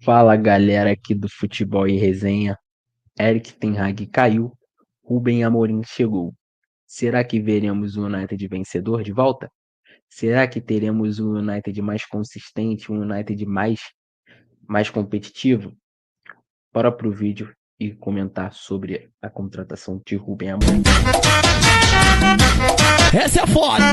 Fala galera aqui do Futebol e Resenha. Erik ten Hag caiu, Rubem Amorim chegou. Será que veremos o United vencedor de volta? Será que teremos um United mais consistente, um United mais competitivo? Bora pro vídeo e comentar sobre a contratação de Rubem Amorim. Essa é a foda!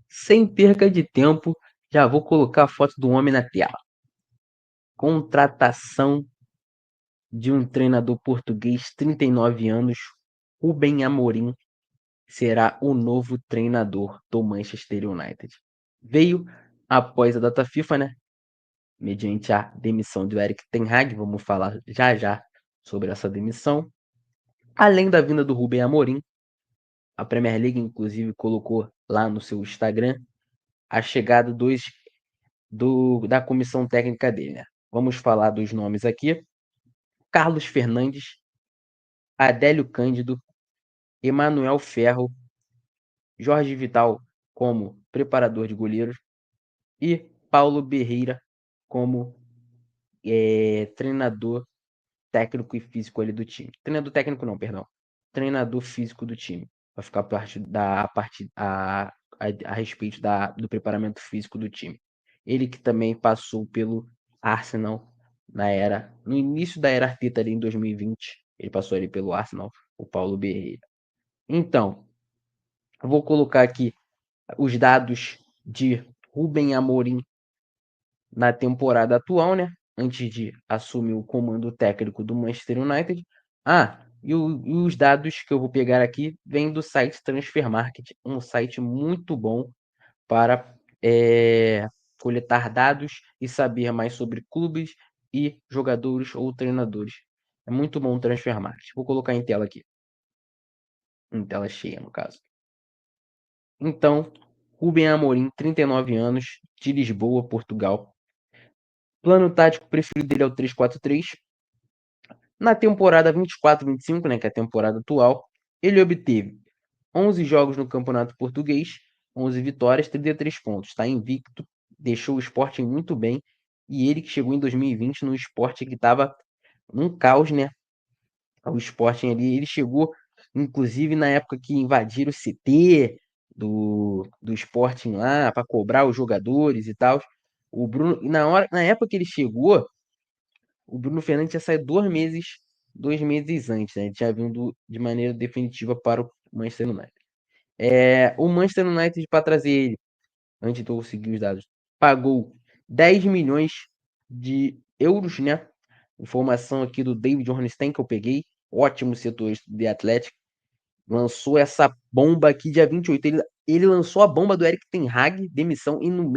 Sem perca de tempo, já vou colocar a foto do homem na tela. Contratação de um treinador português, 39 anos, Rubem Amorim, será o novo treinador do Manchester United. Veio após a data FIFA, né? Mediante a demissão do Erik ten Hag, vamos falar já já sobre essa demissão. Além da vinda do Rubem Amorim, a Premier League inclusive colocou lá no seu Instagram a chegada da comissão técnica dele, né? Vamos falar dos nomes aqui: Carlos Fernandes, Adélio Cândido, Emanuel Ferro, Jorge Vital como preparador de goleiros e Paulo Berreira como treinador técnico e físico ali do time. Treinador técnico não, perdão. Treinador físico do time. Vai ficar a respeito do preparamento físico do time. Ele que também passou pelo Arsenal no início da era Arteta ali em 2020. Ele passou ali pelo Arsenal, o Paulo Berreira. Então, eu vou colocar aqui os dados de Rubem Amorim na temporada atual, né? Antes de assumir o comando técnico do Manchester United. E os dados que eu vou pegar aqui vêm do site Transfer Market, um site muito bom para coletar dados e saber mais sobre clubes e jogadores ou treinadores. É muito bom o Transfer Market. Vou colocar em tela aqui. Em tela cheia, no caso. Então, Rubem Amorim, 39 anos, de Lisboa, Portugal. Plano tático preferido dele é o 3-4-3. Na temporada 24-25, né, que é a temporada atual, ele obteve 11 jogos no Campeonato Português, 11 vitórias, 33 pontos. Está invicto, deixou o Sporting muito bem. E ele que chegou em 2020 no Sporting que estava num caos, né? O Sporting ali, ele chegou, inclusive, na época que invadiram o CT do Sporting lá para cobrar os jogadores e tal. O Bruno, na época que ele chegou, o Bruno Fernandes tinha saído 2 meses antes, né? Ele tinha vindo de maneira definitiva para o Manchester United. O Manchester United, para trazer ele, antes de eu conseguir os dados, pagou 10 milhões de euros, né? Informação aqui do David Ornstein que eu peguei, ótimo setorista do The Athletic, lançou essa bomba aqui dia 28. Ele lançou a bomba do Erik ten Hag, demissão, e no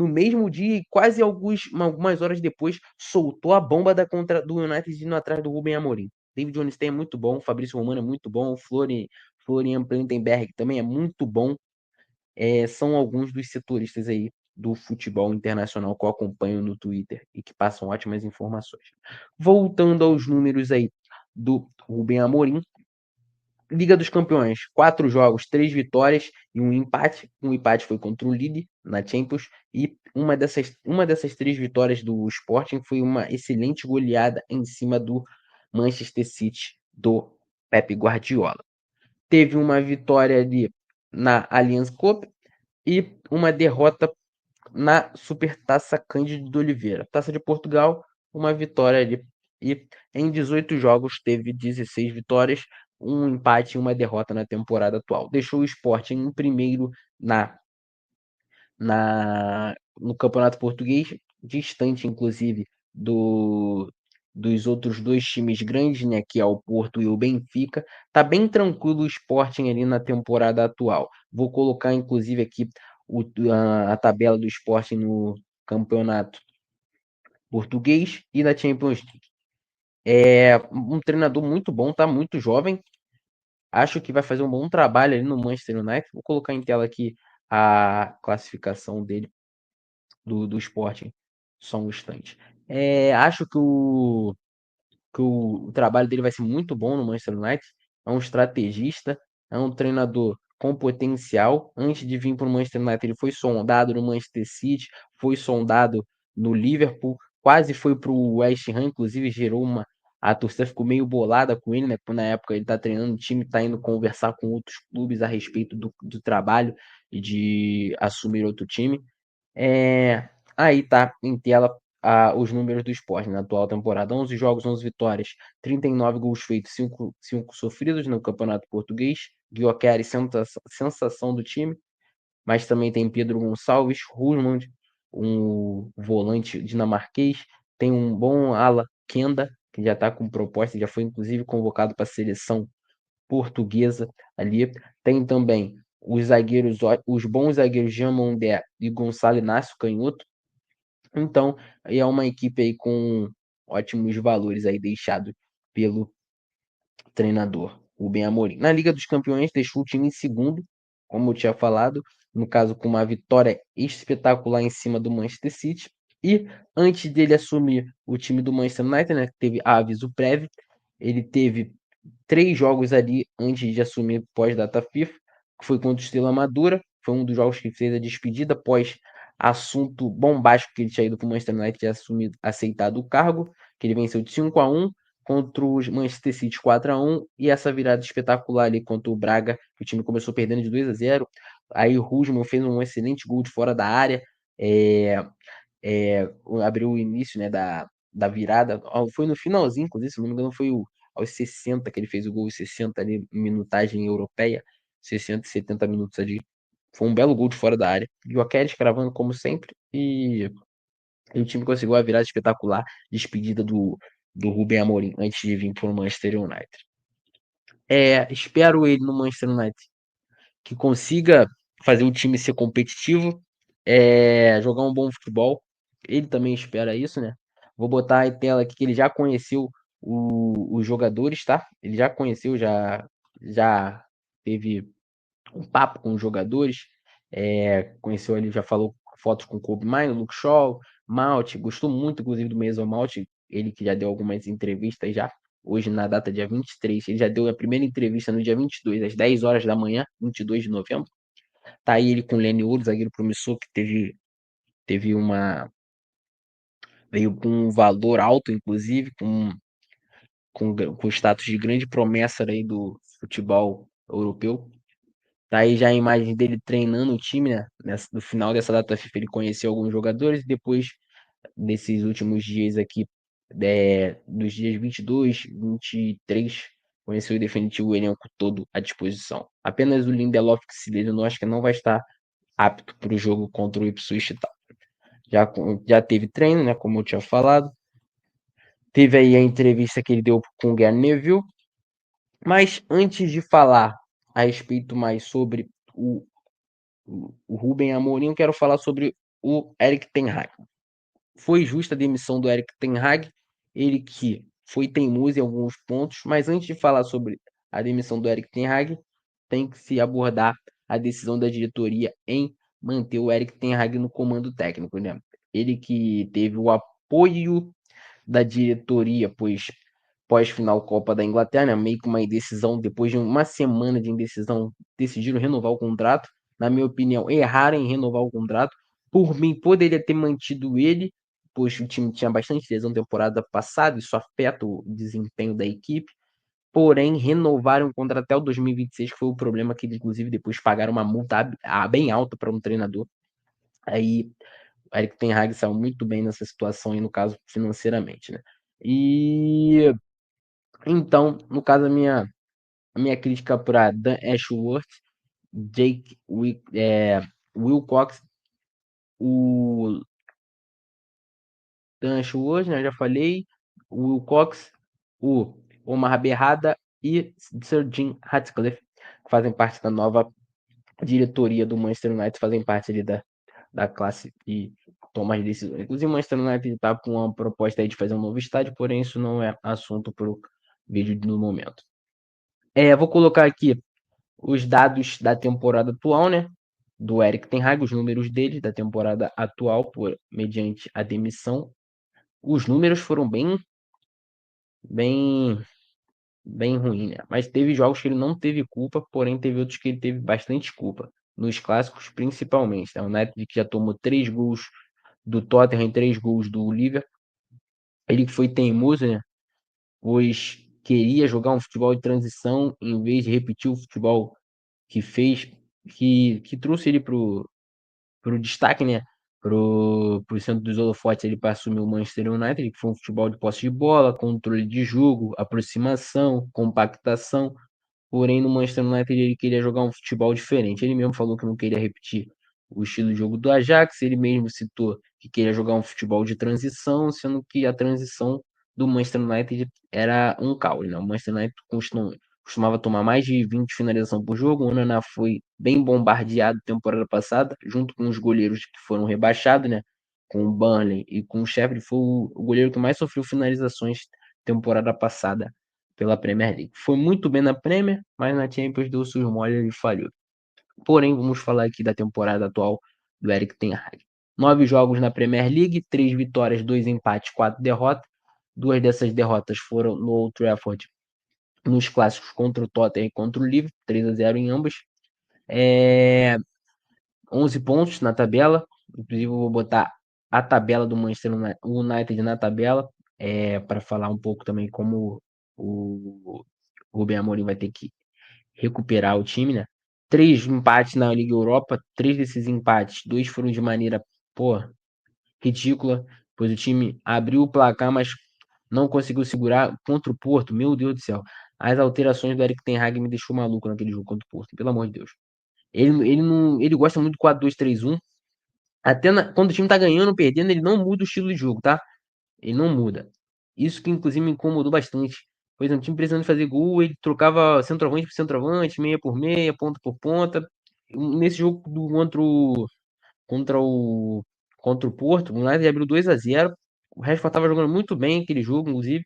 mesmo dia, quase algumas horas depois, soltou a bomba do United indo atrás do Rubem Amorim. David Ornstein é muito bom, Fabrício Romano é muito bom, Florian Plettenberg também é muito bom. São alguns dos setoristas aí do futebol internacional que eu acompanho no Twitter e que passam ótimas informações. Voltando aos números aí do Rubem Amorim, Liga dos Campeões, 4 jogos, 3 vitórias e um empate. Um empate foi contra o Lille na Champions. E uma dessas 3 vitórias do Sporting foi uma excelente goleada em cima do Manchester City do Pep Guardiola. Teve uma vitória ali na Allianz Cup e uma derrota na Supertaça Cândido de Oliveira. Taça de Portugal, uma vitória ali. E em 18 jogos teve 16 vitórias, um empate e uma derrota na temporada atual. Deixou o Sporting em primeiro no Campeonato Português, distante inclusive dos outros 2 times grandes, né, que é o Porto e o Benfica. Tá bem tranquilo o Sporting ali na temporada atual. Vou colocar inclusive aqui a tabela do Sporting no Campeonato Português e na Champions League. Um treinador muito bom, tá muito jovem. Acho que vai fazer um bom trabalho ali no Manchester United. Vou colocar em tela aqui a classificação dele do Sporting. Só um instante. Acho que o trabalho dele vai ser muito bom no Manchester United. É um estrategista, é um treinador com potencial. Antes de vir para o Manchester United, ele foi sondado no Manchester City, foi sondado no Liverpool, quase foi para o West Ham, inclusive gerou uma. A torcida ficou meio bolada com ele, né? Porque na época ele tá treinando, o time tá indo conversar com outros clubes a respeito do trabalho e de assumir outro time. É, aí tá em tela os números do Sport na atual temporada: 11 jogos, 11 vitórias, 39 gols feitos, 5 sofridos no Campeonato Português. Gyökeres, sensação do time, mas também tem Pedro Gonçalves, Rusmund, um volante dinamarquês, tem um bom ala, Kenda, que já está com proposta, já foi inclusive convocado para a seleção portuguesa ali. Tem também os bons zagueiros Jean Mondé e Gonçalo Inácio Canhoto. Então, é uma equipe aí com ótimos valores aí deixado pelo treinador Rubem Amorim. Na Liga dos Campeões deixou o time em segundo, como eu tinha falado, no caso com uma vitória espetacular em cima do Manchester City. E antes dele assumir o time do Manchester United, né, que teve aviso prévio, ele teve 3 jogos ali antes de assumir pós-data FIFA, que foi contra o Estrela Amadora, foi um dos jogos que fez a despedida após assunto bombástico que ele tinha ido para o Manchester United e assumido, aceitado o cargo, que ele venceu de 5-1 contra o Manchester City 4-1 e essa virada espetacular ali contra o Braga, que o time começou perdendo de 2-0. Aí o Rusman fez um excelente gol de fora da área, é, abriu o início, né, da virada. Foi no finalzinho, inclusive, se não me engano, foi aos 60 que ele fez o gol, 60 ali, minutagem europeia, 60 e 70 minutos ali. Foi um belo gol de fora da área. E o Akeres cravando como sempre. E o time conseguiu a virada espetacular, despedida do Rubem Amorim antes de vir para o Manchester United. Espero ele no Manchester United que consiga fazer o time ser competitivo, jogar um bom futebol. Ele também espera isso, né? Vou botar a tela aqui que ele já conheceu os jogadores, tá? Ele já conheceu, já teve um papo com os jogadores, conheceu ele, já falou fotos com o Kobe Mino, Luke Shaw, Malt, gostou muito, inclusive, do Mason Malt, ele que já deu algumas entrevistas já, hoje na data dia 23, ele já deu a primeira entrevista no dia 22, às 10 horas da manhã, 22 de novembro, tá aí ele com o Lenny Ouro, zagueiro promissor, que teve veio com um valor alto, inclusive, com status de grande promessa aí do futebol europeu. Tá aí já a imagem dele treinando o time, né? No final dessa data FIFA ele conheceu alguns jogadores e depois desses últimos dias aqui, dos dias 22, 23, conheceu e definitiu o elenco todo à disposição. Apenas o Lindelof que se lesionou, acho que não vai estar apto para o jogo contra o Ipswich Town. Já teve treino, né? Como eu tinha falado. Teve aí a entrevista que ele deu com o Gary Neville. Mas antes de falar a respeito mais sobre o Rubem Amorim, eu quero falar sobre o Erik ten Hag. Foi justa a demissão do Erik ten Hag, ele que foi teimoso em alguns pontos, mas antes de falar sobre a demissão do Erik ten Hag, tem que se abordar a decisão da diretoria em manter o Erik ten Hag no comando técnico, né? Ele que teve o apoio da diretoria, pois pós-final Copa da Inglaterra, né, meio que uma indecisão, depois de uma semana de indecisão, decidiram renovar o contrato. Na minha opinião, erraram em renovar o contrato. Por mim, poderia ter mantido ele, pois o time tinha bastante lesão temporada passada, isso afeta o desempenho da equipe. Porém, renovaram o contrato até o 2026, que foi o problema que, inclusive, depois pagaram uma multa bem alta para um treinador. Aí o Erik ten Hag saiu muito bem nessa situação, e no caso, financeiramente, né? E então, no caso, a minha crítica para Dan Ashworth, Jake Wilcox, o Dan Ashworth, né, já falei, o Wilcox, o Omar Berrada e Sir Jim Ratcliffe, que fazem parte da nova diretoria do Manchester United, fazem parte ali da classe e tomam as decisões. Inclusive, o Manchester United está com uma proposta aí de fazer um novo estádio, porém isso não é assunto para o vídeo no momento. Vou colocar aqui os dados da temporada atual, né? Do Erik ten Hag, os números dele da temporada atual, mediante a demissão. Os números foram bem, bem ruins, né? Mas teve jogos que ele não teve culpa, porém teve outros que ele teve bastante culpa. Nos clássicos, principalmente. Né? O United que já tomou 3 gols do Tottenham e 3 gols do Liverpool. Ele que foi teimoso, né? Pois queria jogar um futebol de transição em vez de repetir o futebol que fez, que trouxe ele pro destaque, né? Pro centro dos holofotes ele para assumir o Manchester United, que foi um futebol de posse de bola, controle de jogo, aproximação, compactação. Porém, no Manchester United ele queria jogar um futebol diferente. Ele mesmo falou que não queria repetir o estilo de jogo do Ajax. Ele mesmo citou que queria jogar um futebol de transição, sendo que a transição do Manchester United era um caos, né? O Manchester United costumava tomar mais de 20 finalizações por jogo. O Onana foi bem bombardeado temporada passada, junto com os goleiros que foram rebaixados, né? Com o Burnley e com o Sheffield, foi o goleiro que mais sofreu finalizações temporada passada pela Premier League. Foi muito bem na Premier, mas na Champions deu seus mole e falhou. Porém, vamos falar aqui da temporada atual do Erik ten Hag. 9 jogos na Premier League, 3 vitórias, 2 empates, 4 derrotas. 2 dessas derrotas foram no Old Trafford, nos clássicos contra o Tottenham e contra o Liverpool, 3-0 em ambas. 11 pontos na tabela. Inclusive, eu vou botar a tabela do Manchester United na tabela, para falar um pouco também como o Rubem Amorim vai ter que recuperar o time, né? 3 empates na Liga Europa, 3 desses empates, 2 foram de maneira, pô, ridícula, pois o time abriu o placar, mas não conseguiu segurar contra o Porto. Meu Deus do céu. As alterações do Erik ten Hag me deixou maluco naquele jogo contra o Porto, pelo amor de Deus. Ele, não, ele gosta muito do 4-2-3-1. Até quando o time tá ganhando ou perdendo, ele não muda o estilo de jogo, tá? Ele não muda. Isso que inclusive me incomodou bastante. Pois é, um time precisando fazer gol, ele trocava centroavante por centroavante, meia por meia, ponta por ponta. Nesse jogo contra o contra o Porto, o United abriu 2-0. O Rashford estava jogando muito bem aquele jogo, inclusive,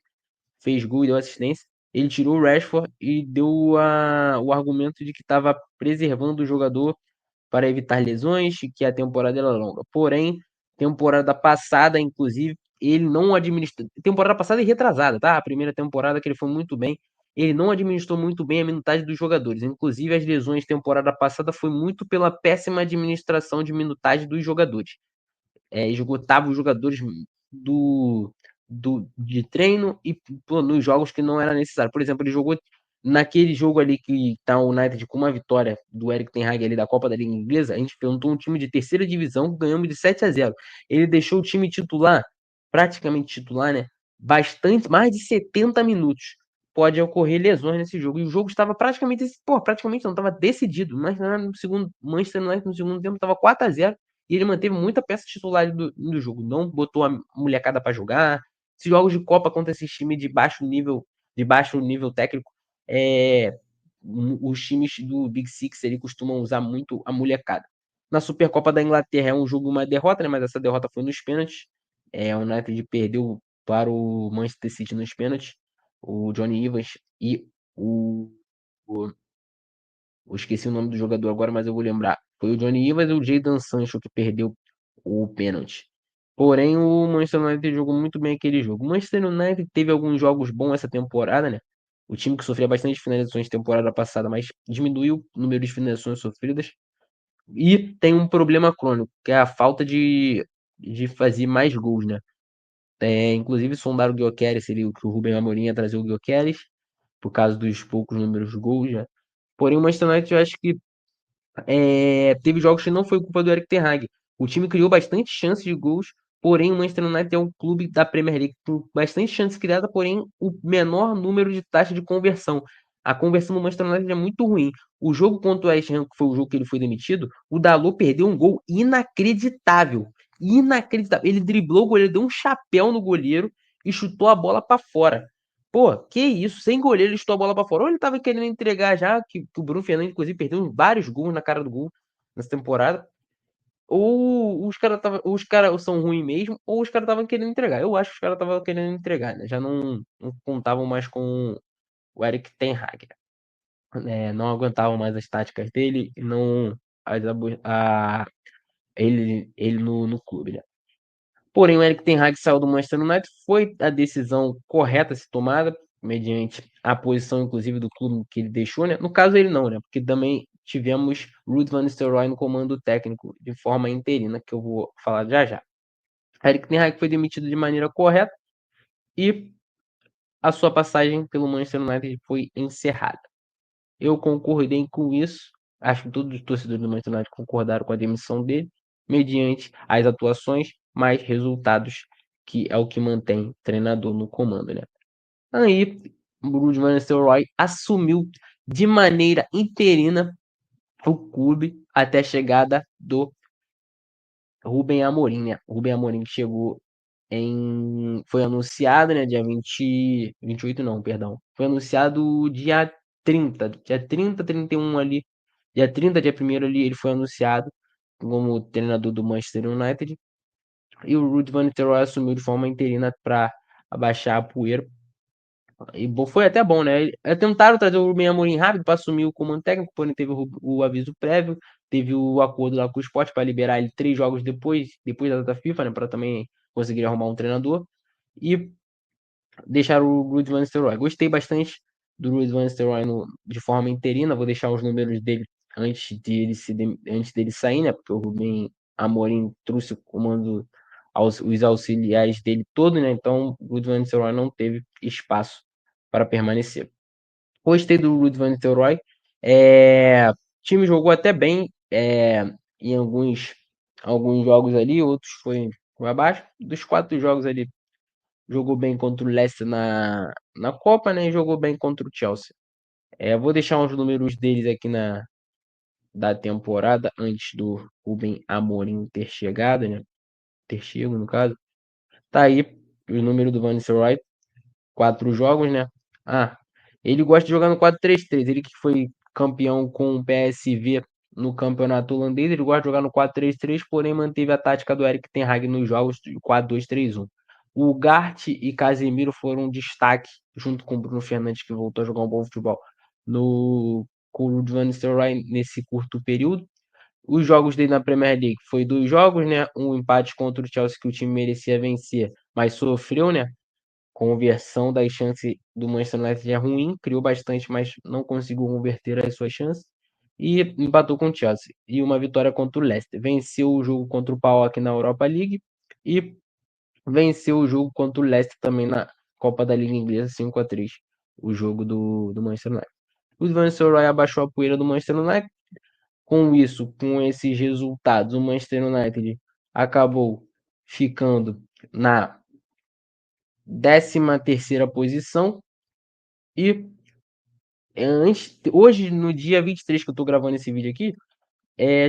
fez gol e deu assistência. Ele tirou o Rashford e deu o argumento de que estava preservando o jogador para evitar lesões e que a temporada era longa. Porém, temporada passada, inclusive, ele não administrou. Temporada passada e retrasada, tá? A primeira temporada que ele foi muito bem. Ele não administrou muito bem a minutagem dos jogadores. Inclusive, as lesões temporada passada foi muito pela péssima administração de minutagem dos jogadores. Esgotava os jogadores do, de treino e pô, nos jogos que não era necessário. Por exemplo, ele jogou naquele jogo ali que tá o United com uma vitória do Erik ten Hag ali da Copa da Liga Inglesa. A gente perguntou um time de terceira divisão, ganhamos de 7-0. Ele deixou o time titular, praticamente titular, né? Bastante, mais de 70 minutos. Pode ocorrer lesões nesse jogo. E o jogo estava praticamente não, estava decidido. Mas no segundo, Manchester United no segundo tempo estava 4-0 e ele manteve muita peça titular do jogo. Não botou a molecada para jogar. Esses jogos de Copa contra esses times de baixo nível técnico, é, os times do Big Six ele costumam usar muito a molecada. Na Supercopa da Inglaterra é um jogo, uma derrota, né? Mas essa derrota foi nos pênaltis. O United perdeu para o Manchester City nos pênaltis. O Johnny Evans e o eu esqueci o nome do jogador agora, mas eu vou lembrar. Foi o Johnny Evans e o Jadon Sancho que perdeu o pênalti. Porém, o Manchester United jogou muito bem aquele jogo. O Manchester United teve alguns jogos bons essa temporada, né? O time que sofria bastante finalizações temporada passada, mas diminuiu o número de finalizações sofridas. E tem um problema crônico, que é a falta de fazer mais gols, né? Inclusive, sondaram o Gyökeres, seria o que o Rubem Amorim ia trazer o Gyökeres, por causa dos poucos números de gols, né? Porém, o Manchester United eu acho que teve jogos que não foi culpa do Erik ten Hag. O time criou bastante chances de gols, porém o Manchester United é um clube da Premier League com bastante chances criadas, porém o menor número de taxa de conversão. A conversão do Manchester United é muito ruim. O jogo contra o West Ham, que foi o jogo que ele foi demitido, o Dalot perdeu um gol inacreditável. Inacreditável. Ele driblou o goleiro, deu um chapéu no goleiro e chutou a bola para fora. Pô, que isso? Sem goleiro, ele chutou a bola pra fora. Ou ele tava querendo entregar já, que o Bruno Fernandes, inclusive, perdeu vários gols na cara do gol nessa temporada. Ou os cara são ruins mesmo, ou os caras estavam querendo entregar. Eu acho que os caras estavam querendo entregar, né? Já não contavam mais com o Erik ten Hag. não aguentavam mais as táticas dele e não as, ele no clube, né? Porém, o Erik ten Hag saiu do Manchester United, foi a decisão correta a ser tomada, mediante a posição, inclusive, do clube que ele deixou, né? No caso, ele não, né? Porque também tivemos Ruud van Nistelrooy no comando técnico, de forma interina, que eu vou falar já já. Erik ten Hag foi demitido de maneira correta e a sua passagem pelo Manchester United foi encerrada. Eu concordei com isso. Acho que todos os torcedores do Manchester United concordaram com a demissão dele, mediante as atuações, mais resultados, que é o que mantém o treinador no comando, né? Aí, o Ruud van Nistelrooy assumiu de maneira interina o clube até a chegada do Rubem Amorim, né? O Rubem Amorim chegou foi anunciado, né, dia 28 não, perdão. Foi anunciado dia 30, 31 ali. Dia 30, dia 1º ali, ele foi anunciado como treinador do Manchester United. E o Ruud van Nistelrooy assumiu de forma interina para abaixar a poeira. E foi até bom, né? Tentaram trazer o Rubem Amorim rápido para assumir o comando técnico, porém teve o aviso prévio, teve o acordo lá com o Sport para liberar ele 3 jogos depois da data FIFA, né? Para também conseguir arrumar um treinador. E deixar o Ruud van Nistelrooy. Gostei bastante do Ruud van Nistelrooy de forma interina. Vou deixar os números dele antes dele sair, né? Porque o Rubem Amorim trouxe o comando, os auxiliares dele todo, né? Então o Ruud van Nistelrooy não teve espaço para permanecer. Gostei do Ruud van Nistelrooy. O time jogou até bem em alguns jogos ali, outros foi abaixo. Dos 4 jogos ali, jogou bem contra o Leicester na Copa, né? E jogou bem contra o Chelsea. Vou deixar os números deles aqui da temporada, antes do Rubem Amorim ter chegado, né? Ter chego, no caso. Tá aí o número do Van Nistelrooy, 4 jogos, né? Ah, ele gosta de jogar no 4-3-3. Ele que foi campeão com o PSV no campeonato holandês, ele gosta de jogar no 4-3-3, porém manteve a tática do Erik ten Hag nos jogos de 4-2-3-1. O Gart e Casemiro foram um destaque, junto com o Bruno Fernandes, que voltou a jogar um bom futebol com o Ruud van Nistelrooy nesse curto período. Os jogos dele na Premier League foi 2 jogos, né? Um empate contra o Chelsea, que o time merecia vencer, mas sofreu, né? Conversão das chances do Manchester United é ruim, criou bastante, mas não conseguiu converter as suas chances. E empatou com o Chelsea. E uma vitória contra o Leicester. Venceu o jogo contra o PAOK na Europa League e venceu o jogo contra o Leicester também na Copa da Liga Inglesa, 5-3. O jogo do Manchester United. O Van Nistelrooy abaixou a poeira do Manchester United. Com isso, com esses resultados, o Manchester United acabou ficando na 13ª posição. E hoje, no dia 23 que eu tô gravando esse vídeo aqui,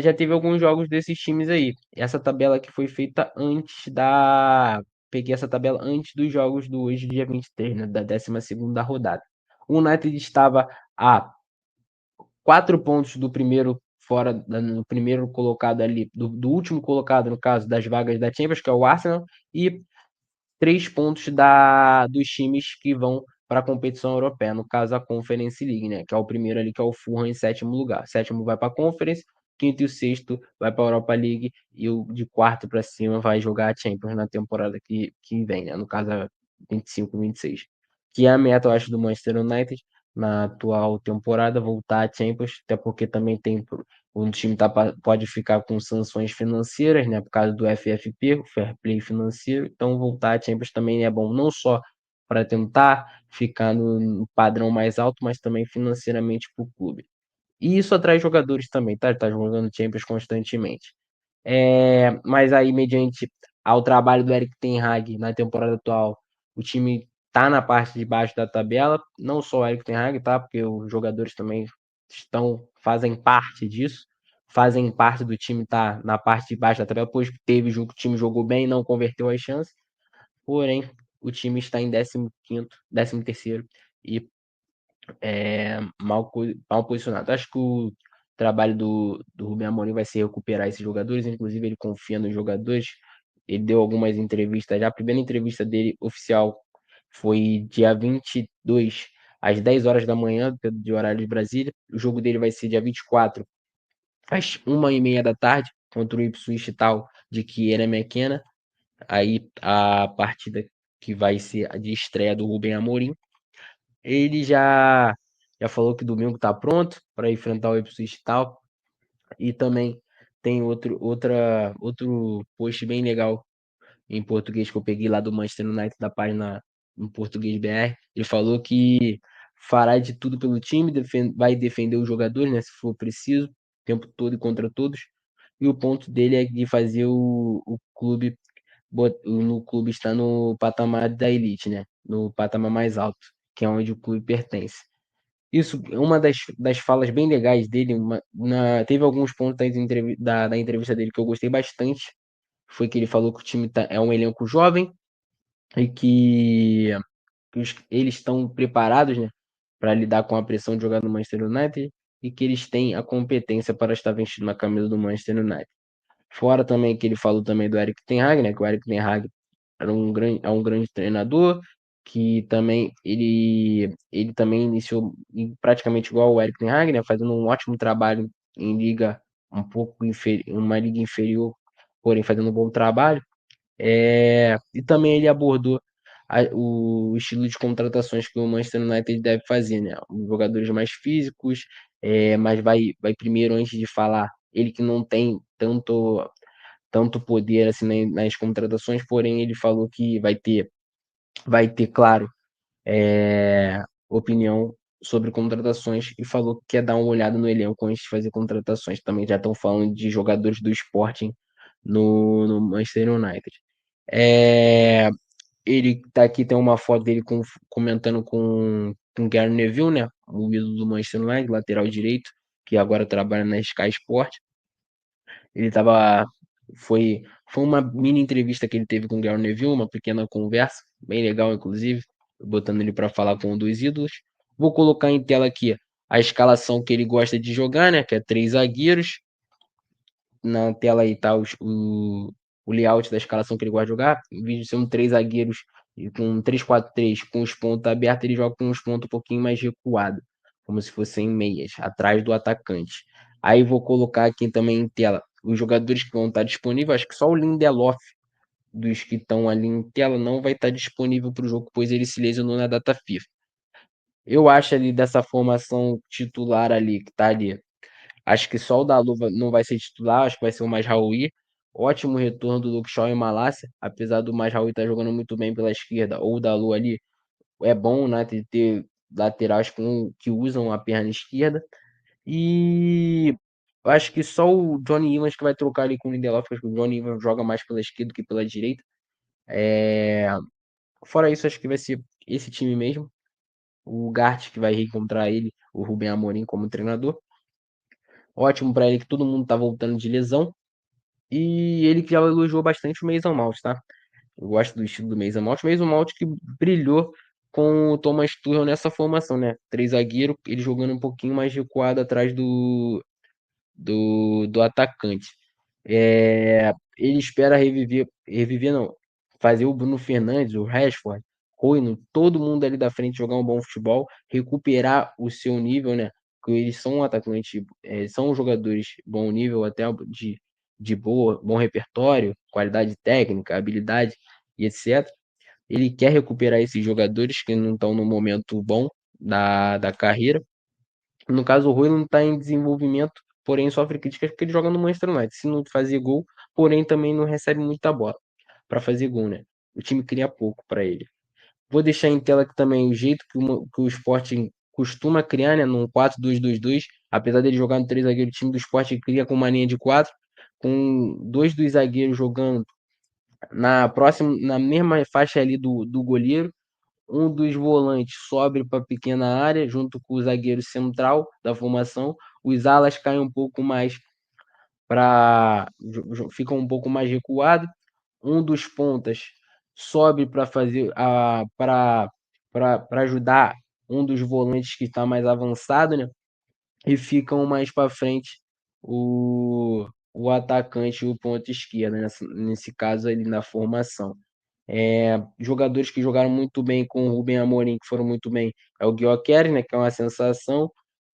já teve alguns jogos desses times aí. Essa tabela que foi feita antes da. Peguei essa tabela antes dos jogos do hoje, dia 23, né? Da 12ª rodada. O United estava a 4 pontos do primeiro, no primeiro colocado ali, do último colocado, no caso, das vagas da Champions, que é o Arsenal, e 3 pontos dos times que vão para a competição europeia, no caso a Conference League, né? Que é o primeiro ali, que é o Fulham em 7º lugar. Sétimo vai para a Conference, quinto e o sexto vai para a Europa League, e o de quarto para cima vai jogar a Champions na temporada que vem, né? No caso, a 25, 26. Que é a meta, eu acho, do Manchester United na atual temporada, voltar à Champions, até porque também o time pode ficar com sanções financeiras, né, por causa do FFP, o Fair Play financeiro. Então, voltar à Champions também é bom, não só para tentar ficar no padrão mais alto, mas também financeiramente para o clube. E isso atrai jogadores também, tá? Tá jogando Champions constantemente. Mas aí, mediante ao trabalho do Erik ten Hag na temporada atual, o time tá na parte de baixo da tabela. Não só o Erik ten Hag, tá? Porque os jogadores também fazem parte disso. Fazem parte do time tá na parte de baixo da tabela, pois teve jogo que o time jogou bem, não converteu as chances. Porém, o time está em 15º, 13º e mal posicionado. Acho que o trabalho do Rubem Amorim vai ser recuperar esses jogadores, inclusive ele confia nos jogadores. Ele deu algumas entrevistas já. A primeira entrevista dele oficial foi dia 22 às 10 horas da manhã, de horário de Brasília. O jogo dele vai ser dia 24, às 1h30 da tarde, contra o Ipswich Town de Kieran McKenna. Aí a partida que vai ser a de estreia do Rubem Amorim. Ele já falou que domingo tá pronto para enfrentar o Ipswich Town. E também tem outro post bem legal em português que eu peguei lá do Manchester United, da página em português BR. Ele falou que fará de tudo pelo time, vai defender os jogadores, né, se for preciso, o tempo todo e contra todos. E o ponto dele é de fazer o clube no clube estar no patamar da elite, né? No patamar mais alto, que é onde o clube pertence. Isso, uma das falas bem legais dele, teve alguns pontos da entrevista dele que eu gostei bastante. Foi que ele falou que o time é um elenco jovem e que eles estão preparados, né, para lidar com a pressão de jogar no Manchester United e que eles têm a competência para estar vestindo a camisa do Manchester United. Fora também que ele falou também do Erik ten Hag, né, que o Erik ten Hag é um grande treinador, que também ele também iniciou praticamente igual o Erik ten Hag, né, fazendo um ótimo trabalho em liga uma liga inferior, porém fazendo um bom trabalho. E também ele abordou o estilo de contratações que o Manchester United deve fazer, né? Os jogadores mais físicos, mas vai primeiro antes de falar, ele que não tem tanto poder assim nas contratações, porém ele falou que vai ter, claro, opinião sobre contratações e falou que quer dar uma olhada no elenco antes de fazer contratações. Também já estão falando de jogadores do Sporting no Manchester United. É, ele tá aqui, tem uma foto dele comentando com Gary Neville, né? O ídolo do Manchester United, lateral direito, que agora trabalha na Sky Sport. Ele tava. Foi uma mini entrevista que ele teve com o Gary Neville, uma pequena conversa, bem legal, inclusive, botando ele para falar com um dos ídolos. Vou colocar em tela aqui a escalação que ele gosta de jogar, né? Que é 3 zagueiros. Na tela aí tá o layout da escalação que ele gosta de jogar. Em vez de ser um 3 zagueiros e com um 3-4-3 com os pontos abertos, ele joga com os pontos um pouquinho mais recuado, como se fossem meias, atrás do atacante. Aí vou colocar aqui também em tela os jogadores que vão estar disponíveis. Acho que só o Lindelof dos que estão ali em tela não vai estar disponível para o jogo, pois ele se lesionou na data FIFA. Eu acho ali dessa formação titular ali, que tá ali, acho que só o da Luva não vai ser titular, acho que vai ser o Mazraoui. Ótimo retorno do Luke Shaw e Malásia, apesar do Mazraoui estar jogando muito bem pela esquerda, ou o Dalu ali, é bom, né, ter laterais que usam a perna esquerda. E eu acho que só o Johnny Evans que vai trocar ali com o Lindelof, porque o Johnny Evans joga mais pela esquerda que pela direita. Fora isso, acho que vai ser esse time mesmo. O Gart que vai reencontrar ele, o Rubem Amorim como treinador. Ótimo para ele que todo mundo tá voltando de lesão. E ele que já elogiou bastante o Mason Mount, tá? Eu gosto do estilo do Mason Mount. Mason Mount que brilhou com o Thomas Tuchel nessa formação, né? 3 zagueiro, ele jogando um pouquinho mais recuado atrás do atacante. Ele espera reviver não, fazer o Bruno Fernandes, o Rashford, Højlund, todo mundo ali da frente jogar um bom futebol, recuperar o seu nível, né? Que eles são atacantes, são jogadores bom nível, até de bom repertório, qualidade técnica, habilidade e etc. Ele quer recuperar esses jogadores que não estão no momento bom da carreira. No caso, o Højlund está em desenvolvimento, porém sofre críticas porque ele joga no Manchester United. Se não fazer gol, porém também não recebe muita bola para fazer gol, né? O time cria pouco para ele. Vou deixar em tela aqui também o jeito que o Sporting costuma criar, né? Num 4-2-2-2. Apesar dele jogar no 3 zagueiros, o time do Sporting cria com uma linha de 4, com dois dos zagueiros jogando na mesma faixa ali do goleiro. Um dos volantes sobe para a pequena área, junto com o zagueiro central da formação. Os alas caem um pouco mais para. Ficam um pouco mais recuados. Um dos pontas sobe para fazer para ajudar um dos volantes que está mais avançado, né? E ficam mais para frente o atacante e o ponto esquerdo, nesse caso ali na formação. Jogadores que jogaram muito bem com o Rubem Amorim, que foram muito bem, é o Gyökeres, né, que é uma sensação.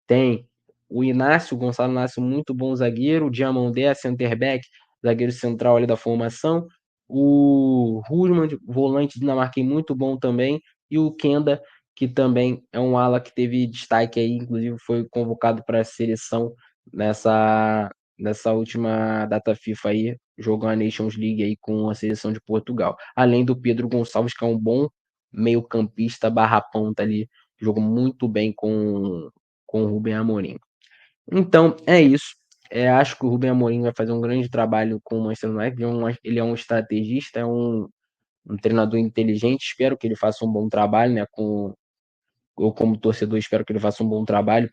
Tem o Inácio, o Gonçalo Inácio, muito bom zagueiro. O Diamandé, center back, zagueiro central ali da formação. O Rusman, volante dinamarquês, muito bom também. E o Kenda, que também é um ala que teve destaque aí, inclusive foi convocado para a seleção nessa, nessa última data FIFA aí, jogou a Nations League aí com a seleção de Portugal. Além do Pedro Gonçalves, que é um bom meio-campista barra ponta ali, jogou muito bem com o Rubem Amorim. Então, é isso. Acho que o Rubem Amorim vai fazer um grande trabalho com o Manchester United. Ele é um estrategista, é um treinador inteligente. Espero que ele faça um bom trabalho, né? Eu, como torcedor, espero que ele faça um bom trabalho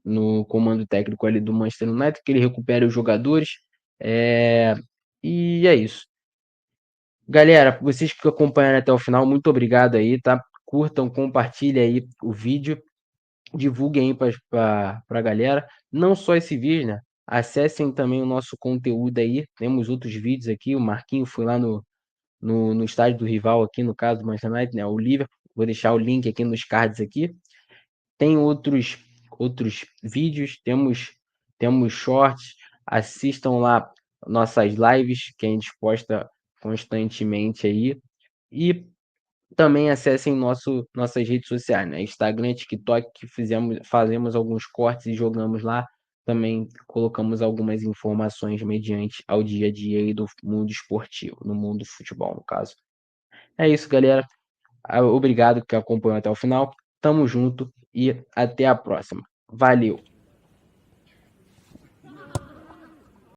no comando técnico ali do Manchester United, que ele recupere os jogadores. É, e é isso. Galera, vocês que acompanharam até o final, muito obrigado aí, tá? Curtam, compartilhem aí o vídeo, divulguem aí pra galera. Não só esse vídeo, né? Acessem também o nosso conteúdo aí. Temos outros vídeos aqui. O Marquinho foi lá no estádio do rival aqui, no caso do Manchester United, né? O Liverpool. Vou deixar o link aqui nos cards aqui. Tem outros vídeos, temos shorts. Assistam lá nossas lives que a gente posta constantemente aí. E também acessem nossas redes sociais, né? Instagram, TikTok, que fazemos alguns cortes e jogamos lá. Também colocamos algumas informações mediante ao dia a dia aí do mundo esportivo, no mundo do futebol, no caso. É isso, galera. Obrigado que acompanhou até o final. Tamo junto e até a próxima. Valeu!